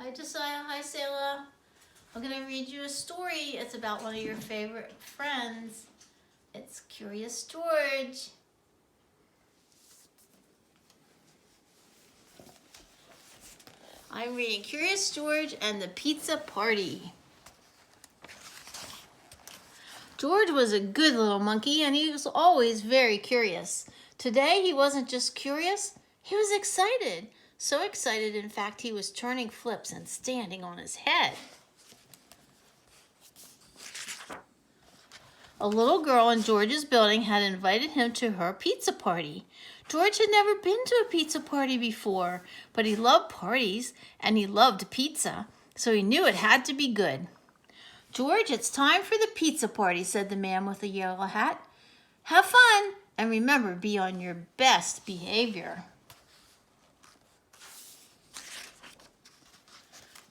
Hi Josiah, hi Selah. I'm going to read you a story. It's about one of your favorite friends. It's Curious George. I'm reading Curious George and the Pizza Party. George was a good little monkey and he was always very curious. Today he wasn't just curious, he was excited. So excited, in fact, he was turning flips and standing on his head. A little girl in George's building had invited him to her pizza party. George had never been to a pizza party before, but he loved parties and he loved pizza, so he knew it had to be good. "George, it's time for the pizza party," said the man with the yellow hat. "Have fun, and remember, be on your best behavior."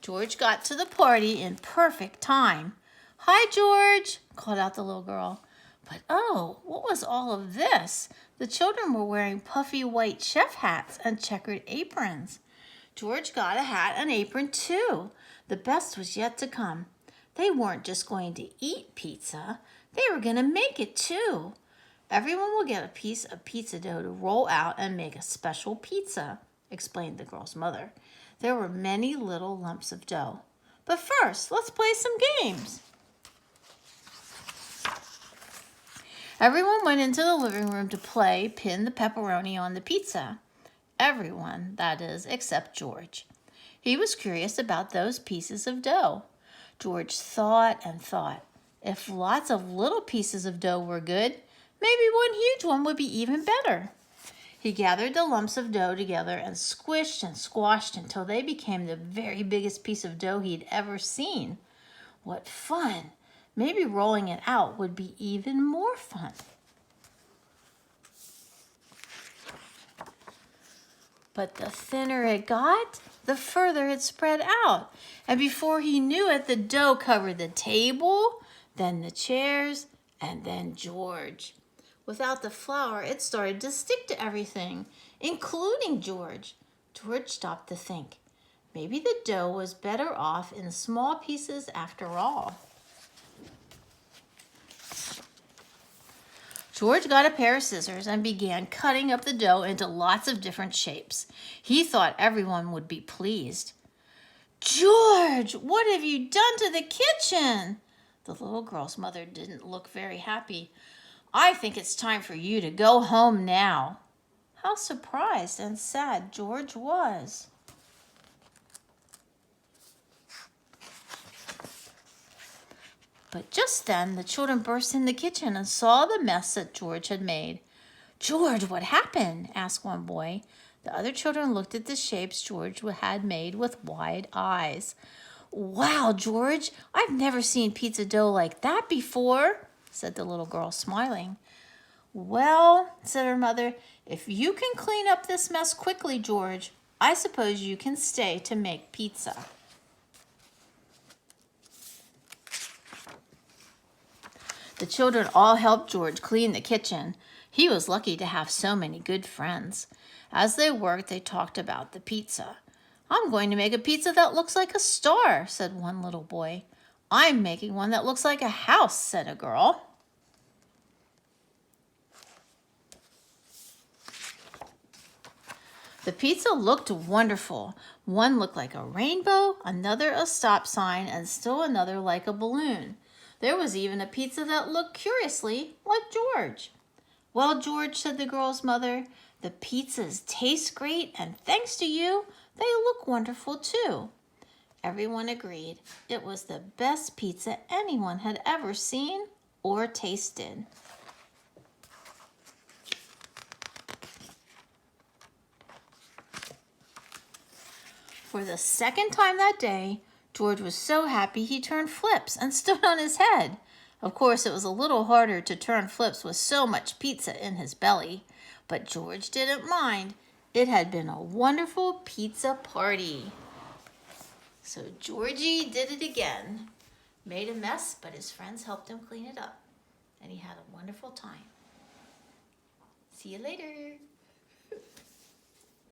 George got to the party in perfect time. "Hi, George," called out the little girl. But oh, what was all of this? The children were wearing puffy white chef hats and checkered aprons. George got a hat and apron too. The best was yet to come. They weren't just going to eat pizza, they were going to make it too. "Everyone will get a piece of pizza dough to roll out and make a special pizza," explained the girl's mother. There were many little lumps of dough. "But first, let's play some games." Everyone went into the living room to play pin the pepperoni on the pizza. Everyone, that is, except George. He was curious about those pieces of dough. George thought and thought. If lots of little pieces of dough were good, maybe one huge one would be even better. He gathered the lumps of dough together and squished and squashed until they became the very biggest piece of dough he'd ever seen. What fun! Maybe rolling it out would be even more fun. But the thinner it got, the further it spread out. And before he knew it, the dough covered the table, then the chairs, and then George. Without the flour, it started to stick to everything, including George. George stopped to think. Maybe the dough was better off in small pieces after all. George got a pair of scissors and began cutting up the dough into lots of different shapes. He thought everyone would be pleased. "George, what have you done to the kitchen?" The little girl's mother didn't look very happy. "I think it's time for you to go home now." How surprised and sad George was. But just then, the children burst in the kitchen and saw the mess that George had made. "George, what happened?" asked one boy. The other children looked at the shapes George had made with wide eyes. "Wow, George, I've never seen pizza dough like that before," said the little girl, smiling. "Well," said her mother, "if you can clean up this mess quickly, George, I suppose you can stay to make pizza." The children all helped George clean the kitchen. He was lucky to have so many good friends. As they worked, they talked about the pizza. "I'm going to make a pizza that looks like a star," said one little boy. "I'm making one that looks like a house," said a girl. The pizza looked wonderful. One looked like a rainbow, another a stop sign, and still another like a balloon. There was even a pizza that looked curiously like George. "Well, George," said the girl's mother, "the pizzas taste great, and thanks to you, they look wonderful too." Everyone agreed. It was the best pizza anyone had ever seen or tasted. For the second time that day, George was so happy he turned flips and stood on his head. Of course, it was a little harder to turn flips with so much pizza in his belly, but George didn't mind. It had been a wonderful pizza party. So Georgie did it again. Made a mess, but his friends helped him clean it up. And he had a wonderful time. See you later.